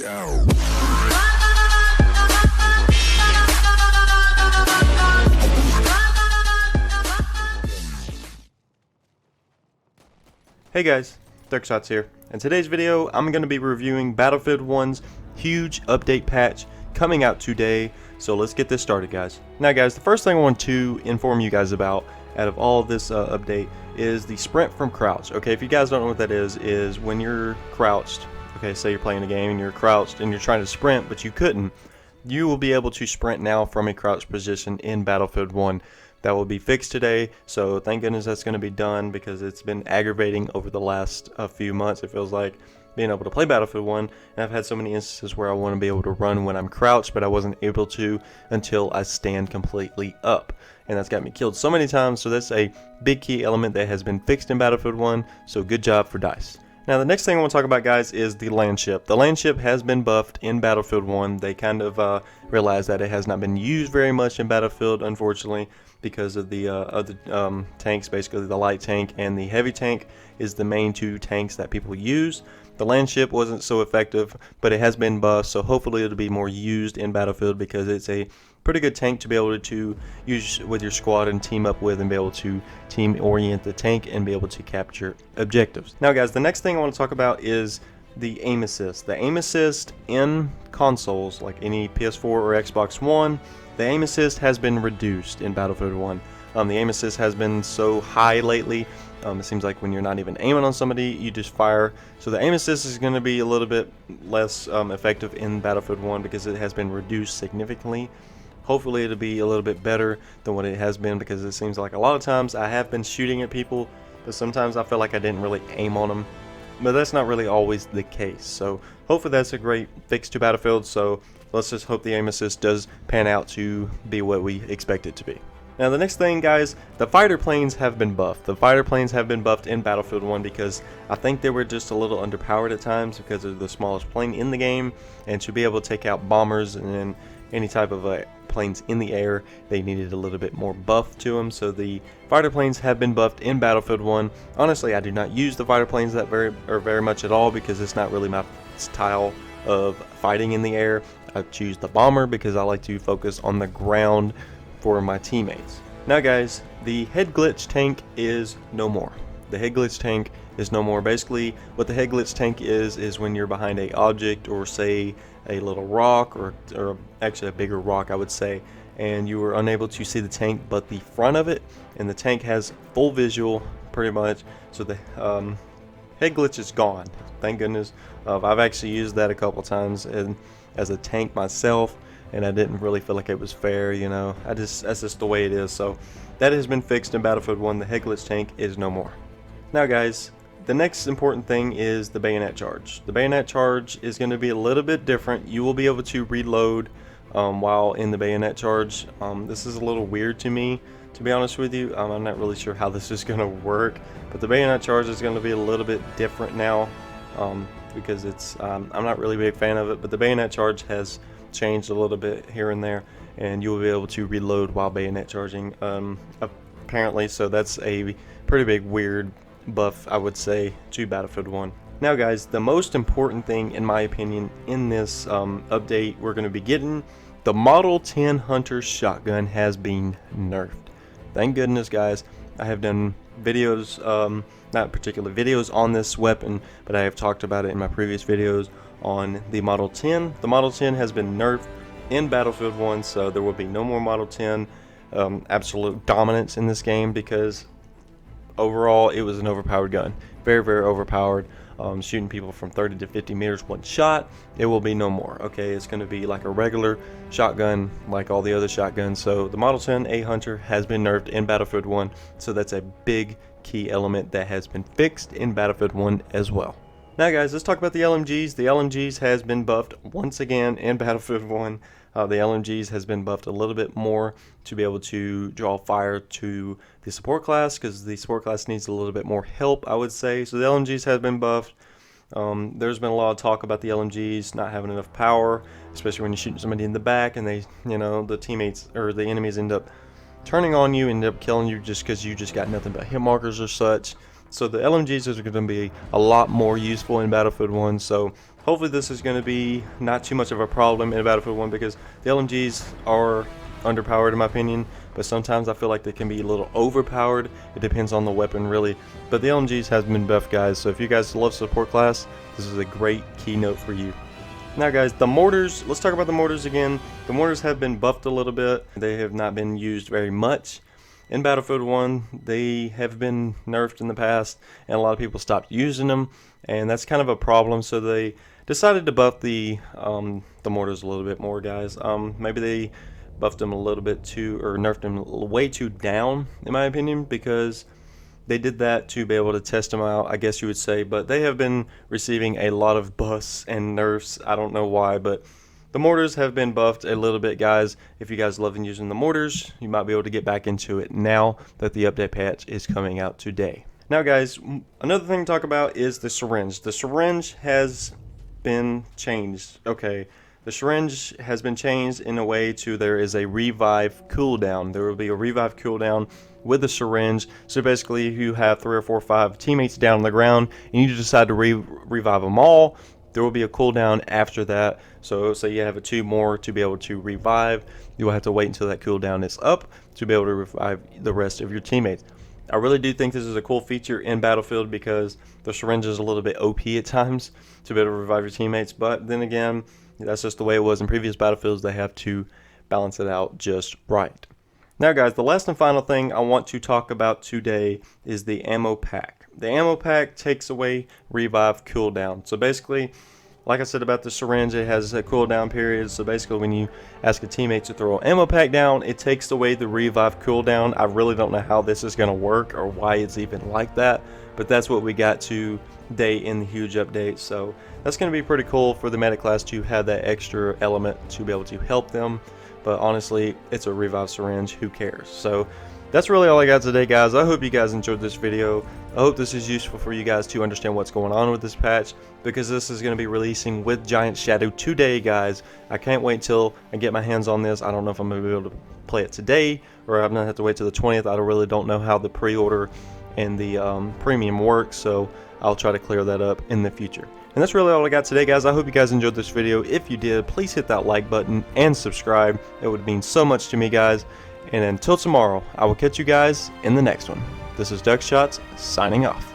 Hey guys, Darkshots here. In today's video, I'm going to be reviewing Battlefield 1's huge update patch coming out today. So let's get this started, guys. Now guys, the first thing I want to inform you guys about out of all of this update is the sprint from crouch. Okay, if you guys don't know what that is when you're crouched, okay, say you're playing a game and you're crouched and you're trying to sprint but you couldn't, you will be able to sprint now from a crouched position in Battlefield 1. That will be fixed today, so thank goodness that's going to be done, because it's been aggravating over the last few months. It feels like being able to play Battlefield 1, and I've had so many instances where I want to be able to run when I'm crouched, but I wasn't able to until I stand completely up, and that's got me killed so many times. So that's a big key element that has been fixed in Battlefield 1, so good job for DICE. Now the next thing I want to talk about, guys, is the land ship. The land ship has been buffed in Battlefield 1. They kind of realized that it has not been used very much in Battlefield, unfortunately, because of the other tanks. Basically the light tank and the heavy tank is the main two tanks that people use. The land ship wasn't so effective, but it has been buffed, so hopefully it'll be more used in Battlefield, because it's a pretty good tank to be able to use with your squad and team up with, and be able to team orient the tank and be able to capture objectives. Now guys, the next thing I want to talk about is the aim assist. The aim assist in consoles like any PS4 or Xbox One, the aim assist has been reduced in Battlefield 1. The aim assist has been so high lately, it seems like when you're not even aiming on somebody, you just fire. So the aim assist is going to be a little bit less effective in Battlefield 1, because it has been reduced significantly. Hopefully it'll be a little bit better than what it has been, because it seems like a lot of times I have been shooting at people, but sometimes I feel like I didn't really aim on them. But that's not really always the case. So hopefully that's a great fix to Battlefield. So let's just hope the aim assist does pan out to be what we expect it to be. Now the next thing, guys, the fighter planes have been buffed. The fighter planes have been buffed in Battlefield 1 because I think they were just a little underpowered at times because of the smallest plane in the game, and to be able to take out bombers and then any type of planes in the air, they needed a little bit more buff to them. So the fighter planes have been buffed in Battlefield 1. Honestly, I do not use the fighter planes that very much at all, because it's not really my style of fighting in the air. I choose the bomber because I like to focus on the ground for my teammates. Now guys, the head glitch tank is no more. The head glitch tank is no more. Basically what the head glitch tank is when you're behind a object, or say a little rock, or actually a bigger rock I would say, and you were unable to see the tank but the front of it, and the tank has full visual pretty much. So the head glitch is gone, thank goodness. I've actually used that a couple times as a tank myself, and I didn't really feel like it was fair, you know. That's just the way it is. So that has been fixed in Battlefield 1. The head glitch tank is no more. Now guys, the next important thing is the bayonet charge. The bayonet charge is going to be a little bit different. You will be able to reload while in the bayonet charge. This is a little weird to me, to be honest with you. I'm not really sure how this is going to work, but the bayonet charge is going to be a little bit different now, because it's I'm not really a big fan of it, but the bayonet charge has changed a little bit here and there, and you will be able to reload while bayonet charging, apparently. So that's a pretty big weird buff, I would say, to Battlefield 1. Now guys, the most important thing in my opinion in this update we're going to be getting, the Model 10 Hunter shotgun has been nerfed. Thank goodness, guys. I have done videos, not particular videos on this weapon, but I have talked about it in my previous videos on the Model 10. The Model 10 has been nerfed in Battlefield 1, so there will be no more Model 10 absolute dominance in this game, because overall it was an overpowered gun. Very, very overpowered. Shooting people from 30 to 50 meters one shot. It will be no more. Okay, it's going to be like a regular shotgun like all the other shotguns. So the Model 10A Hunter has been nerfed in Battlefield 1, so that's a big key element that has been fixed in Battlefield 1 as well. Now guys, let's talk about the LMGs. The LMGs has been buffed once again in Battlefield 1. The LMGs has been buffed a little bit more to be able to draw fire to the support class, because the support class needs a little bit more help, I would say. So the LMGs have been buffed. There's been a lot of talk about the LMGs not having enough power, especially when you're shooting somebody in the back and they, you know, the teammates or the enemies end up turning on you, end up killing you just because you just got nothing but hit markers or such. So the LMGs are going to be a lot more useful in Battlefield 1, so hopefully this is going to be not too much of a problem in Battlefield 1, because the LMGs are underpowered in my opinion, but sometimes I feel like they can be a little overpowered. It depends on the weapon really, but the LMGs has been buffed, guys, so if you guys love support class, this is a great keynote for you. Now guys, the mortars, let's talk about the mortars again. The mortars have been buffed a little bit. They have not been used very much in Battlefield 1. They have been nerfed in the past, and a lot of people stopped using them, and that's kind of a problem, so they decided to buff the mortars a little bit more, guys. Maybe they buffed them a little bit too, or nerfed them way too down, in my opinion, because they did that to be able to test them out, I guess you would say, but they have been receiving a lot of buffs and nerfs. I don't know why, but the mortars have been buffed a little bit, guys. If you guys love using the mortars, you might be able to get back into it now that the update patch is coming out today. Now guys, another thing to talk about is the syringe. The syringe has been changed. Okay, the syringe has been changed in a way to there is a revive cooldown. There will be a revive cooldown with the syringe. So basically, if you have 3 or 4 or 5 teammates down on the ground and you decide to revive them all, there will be a cooldown after that. So say you have 2 more to be able to revive, you will have to wait until that cooldown is up to be able to revive the rest of your teammates. I really do think this is a cool feature in Battlefield, because the syringe is a little bit OP at times to be able to revive your teammates, but then again, that's just the way it was in previous Battlefields. They have to balance it out just right. Now guys, the last and final thing I want to talk about today is the ammo pack. The ammo pack takes away revive cooldown. So basically, like I said about the syringe, it has a cooldown period. So basically, when you ask a teammate to throw an ammo pack down, it takes away the revive cooldown. I really don't know how this is going to work or why it's even like that, but that's what we got today in the huge update. So that's going to be pretty cool for the medic class to have that extra element to be able to help them. But honestly, it's a revive syringe, who cares? So that's really all I got today, guys. I hope you guys enjoyed this video. I hope this is useful for you guys to understand what's going on with this patch, because this is going to be releasing with Giant Shadow today, guys. I can't wait till I get my hands on this. I don't know if I'm going to be able to play it today, or I'm going to have to wait till the 20th. I really don't know how the pre-order and the premium works, so I'll try to clear that up in the future. And that's really all I got today, guys. I hope you guys enjoyed this video. If you did, please hit that like button and subscribe. It would mean so much to me, guys. And until tomorrow, I will catch you guys in the next one. This is DuckShots signing off.